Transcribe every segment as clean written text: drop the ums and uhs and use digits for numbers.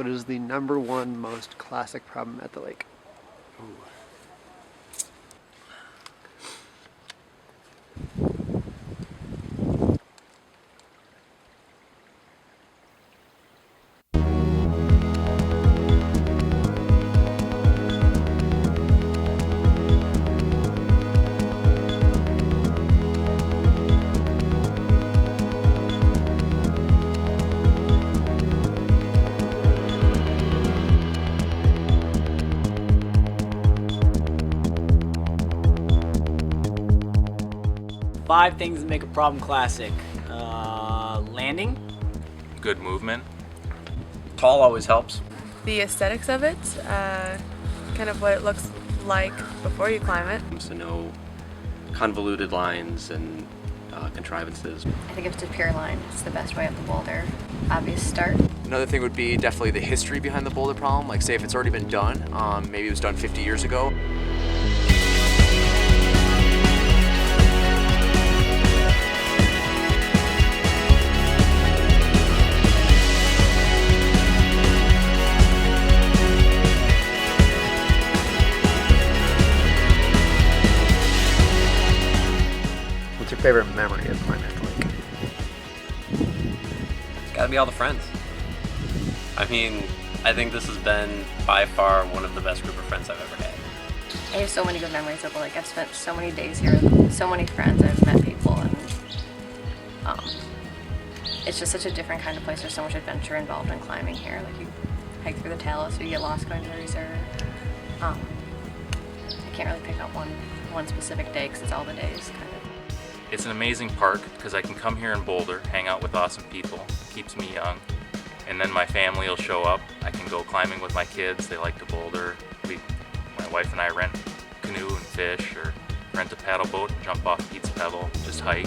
What is the number one most classic problem at the lake? Five things that make a problem classic. Landing. Good movement. Tall always helps. The aesthetics of it, kind of what it looks like before you climb it. So no convoluted lines and contrivances. I think if it's a pure line, it's the best way up the boulder. Obvious start. Another thing would be definitely the history behind the boulder problem. Like say if it's already been done, maybe it was done 50 years ago. What's your favorite memory of climbing at the lake? It's gotta be all the friends. I mean, I think this has been by far one of the best group of friends I've ever had. I have so many good memories of the lake. I've spent so many days here with so many friends. I've met people, and it's just such a different kind of place. There's so much adventure involved in climbing here. Like you hike through the talus, or you get lost going to the reserve. I can't really pick out one specific day because it's all the days kind of. It's an amazing park because I can come here in Boulder, hang out with awesome people, keeps me young, and then my family will show up. I can go climbing with my kids. They like to boulder. My wife and I rent a canoe and fish, or rent a paddle boat and jump off Pete's Pebble, just hike.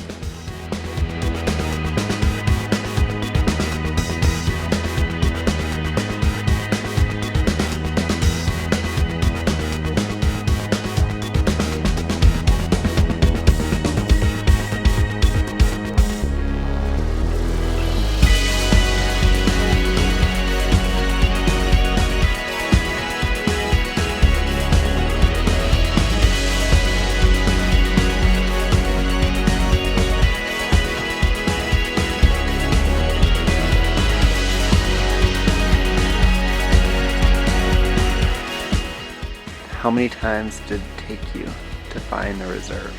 How many times did it take you to find the reserve?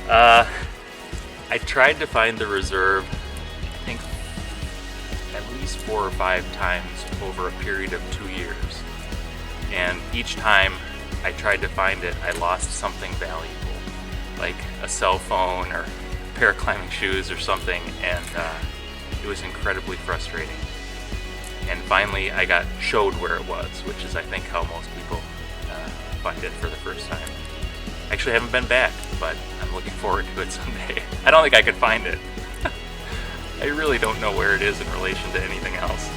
I tried to find the reserve, I think, at least 4 or 5 times over a period of 2 years. And each time I tried to find it, I lost something valuable, like a cell phone or a pair of climbing shoes or something, and it was incredibly frustrating. And finally I got showed where it was, which is I think how most people find it for the first time. Actually, I haven't been back, but I'm looking forward to it someday. I don't think I could find it. I really don't know where it is in relation to anything else.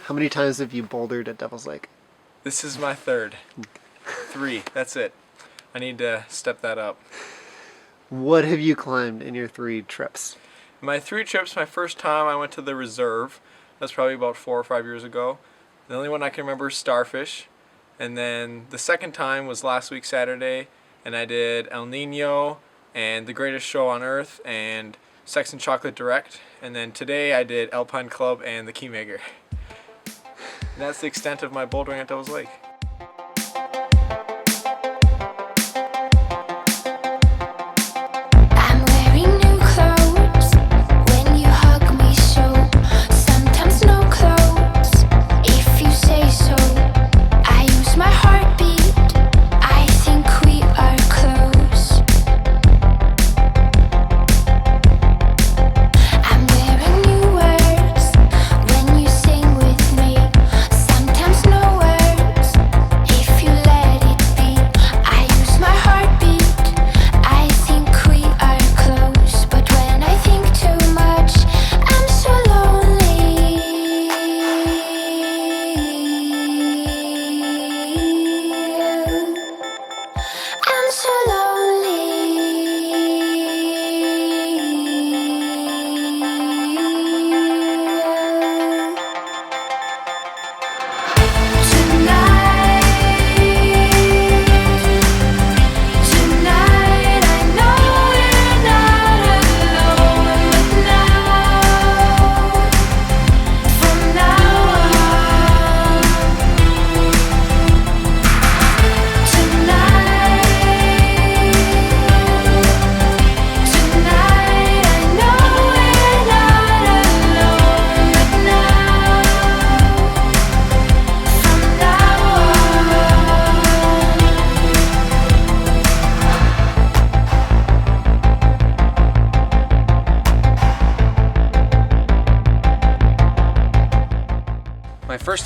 How many times have you bouldered at Devil's Lake? This is my third. 3, that's it. I need to step that up. What have you climbed in your 3 trips? My 3 trips, my first time I went to the reserve. That's probably about 4 or 5 years ago. The only one I can remember is Starfish. And then the second time was last week Saturday, and I did El Nino and The Greatest Show on Earth and Sex and Chocolate Direct. And then today I did Alpine Club and the Keymaker. And that's the extent of my bouldering at Devil's Lake. I'm wearing new clothes when you hug me so.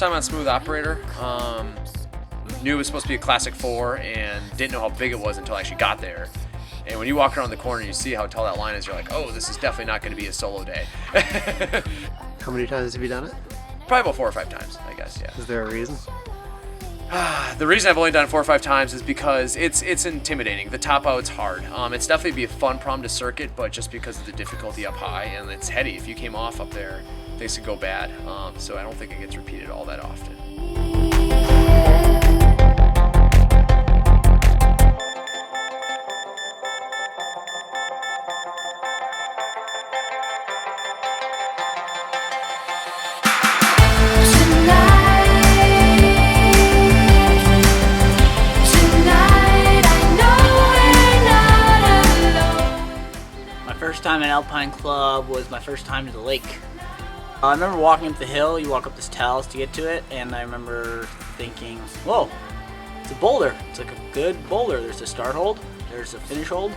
time on Smooth Operator. Knew it was supposed to be a Classic 4 and didn't know how big it was until I actually got there. And when you walk around the corner and you see how tall that line is, you're like, oh, this is definitely not going to be a solo day. How many times have you done it? Probably about 4 or 5 times, I guess, yeah. Is there a reason? The reason I've only done it 4 or 5 times is because it's intimidating. The top out's hard. It's definitely be a fun problem to circuit, but just because of the difficulty up high and it's heady. If you came off up there, things could go bad. So I don't think it gets repeated all that often. First time at Alpine Club was my first time to the lake. I remember walking up the hill, you walk up this talus to get to it, and I remember thinking, whoa, it's a boulder. It's like a good boulder. There's a start hold, there's a finish hold,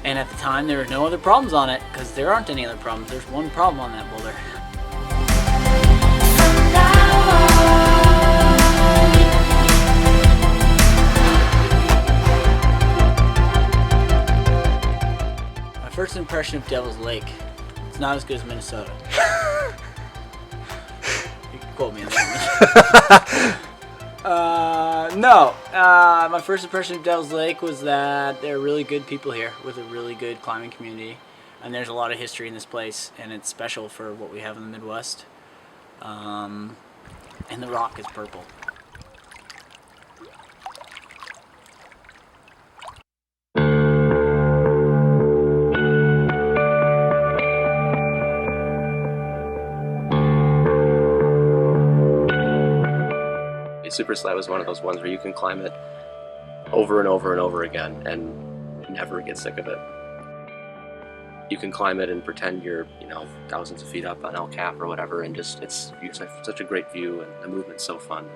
and at the time there were no other problems on it, because there aren't any other problems. There's one problem on that boulder. First impression of Devil's Lake, it's not as good as Minnesota. You can quote me on that one. No, my first impression of Devil's Lake was that there are really good people here with a really good climbing community, and there's a lot of history in this place, and it's special for what we have in the Midwest. And the rock is purple. Super Slab is one of those ones where you can climb it over and over and over again and never get sick of it. You can climb it and pretend you're, thousands of feet up on El Cap or whatever, and just it's such a great view, and the movement's so fun.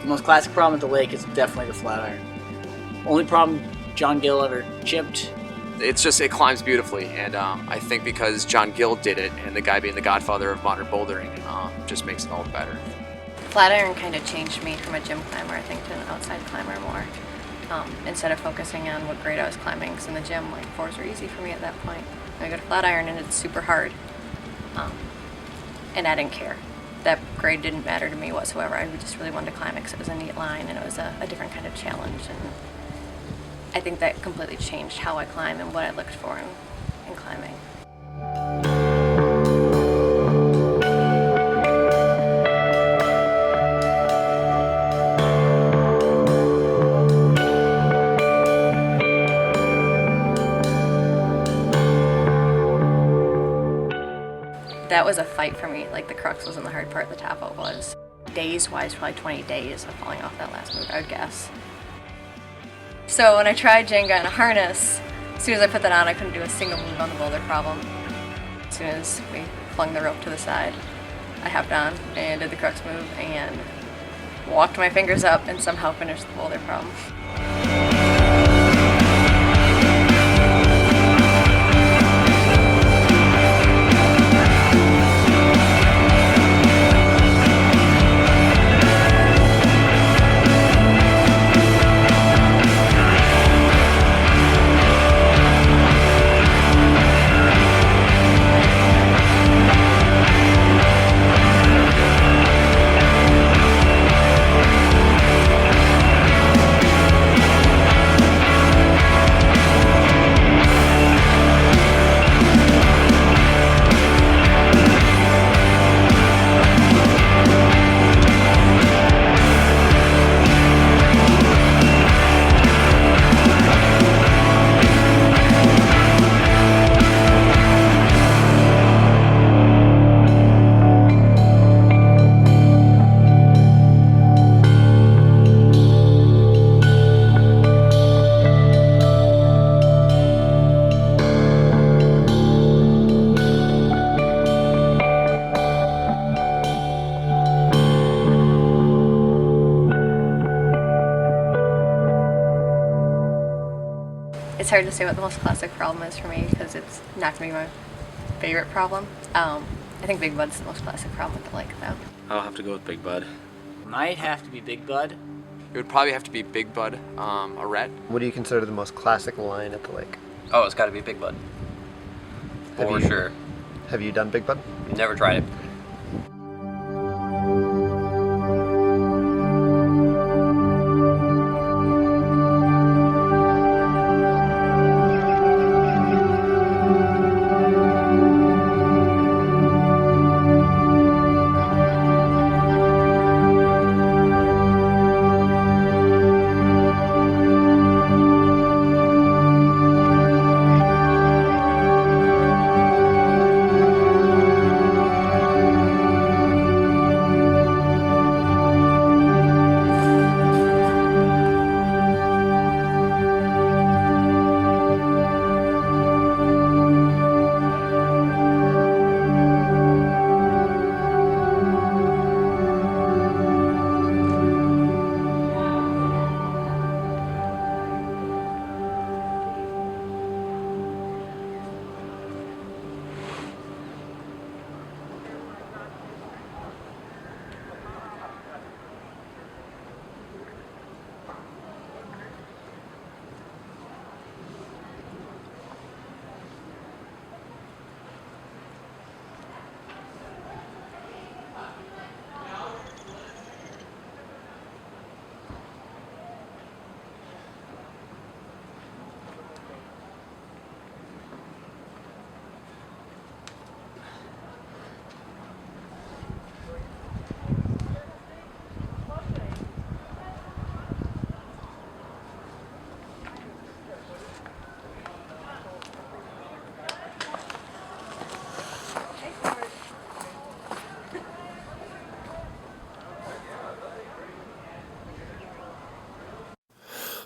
The most classic problem at the lake is definitely the flat iron. Only problem John Gill ever chipped. It climbs beautifully, and I think because John Gill did it, and the guy being the godfather of modern bouldering, just makes it all better. Flat iron kind of changed me from a gym climber, I think, to an outside climber more. Instead of focusing on what grade I was climbing, because in the gym, like, fours were easy for me at that point. I go to flat iron and it's super hard, and I didn't care. That grade didn't matter to me whatsoever. I just really wanted to climb it because it was a neat line and it was a different kind of challenge. And I think that completely changed how I climb and what I looked for in climbing. That was a fight for me. Like the crux wasn't the hard part, the top out was. Days-wise, probably 20 days of falling off that last move, I would guess. So when I tried Jenga in a harness, as soon as I put that on, I couldn't do a single move on the boulder problem. As soon as we flung the rope to the side, I hopped on and did the crux move and walked my fingers up and somehow finished the boulder problem. It's hard to say what the most classic problem is for me because it's not going to be my favorite problem. I think Big Bud's the most classic problem with the lake, though. I'll have to go with Big Bud. Might have to be Big Bud. It would probably have to be Big Bud, a ret. What do you consider the most classic line at the lake? Oh, it's got to be Big Bud. For sure. Have you done Big Bud? Never tried it.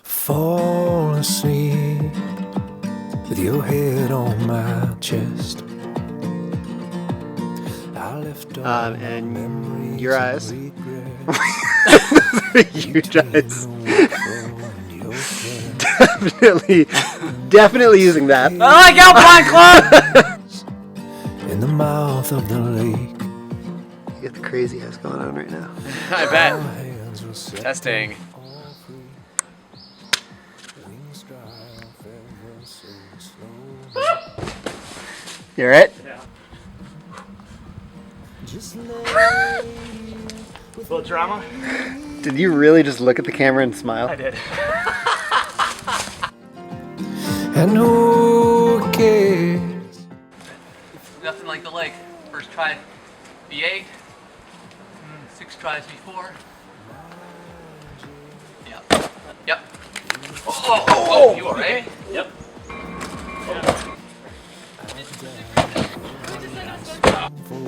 Fall asleep with your head on my chest. I left all and memories your of eyes. regret. Huge eyes. Definitely using that. I like Alpine Club! In the mouth of the lake. You got the crazy eyes going on right now. I bet. My hands were set. Testing. Wings dry off ever so slow. You alright? Just lay with Little drama? Did you really just look at the camera and smile? I did. and who cares? Nothing like the lake. First try V8, 6 tries V4. Yep. Yep. Oh, you alright? Yep. For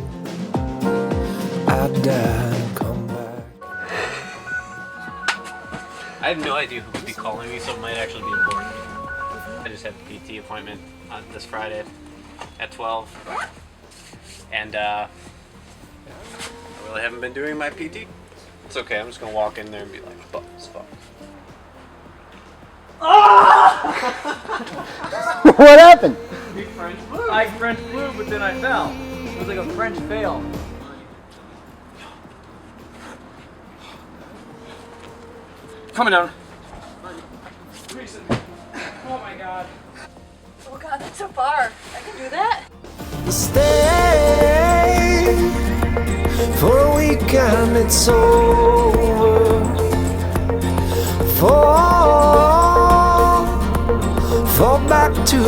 I died and come back. I have no idea who could be calling me, so it might actually be important. I just had a PT appointment on this Friday at 12. And I really haven't been doing my PT. It's okay, I'm just gonna walk in there and be like, fuck this fuck. What happened? Big French flew. I French flew, but then I fell. It was like a French fail. Coming down. Oh my god. Oh god, that's so far. I can do that? Stay for a weekend, it's over. Fall back to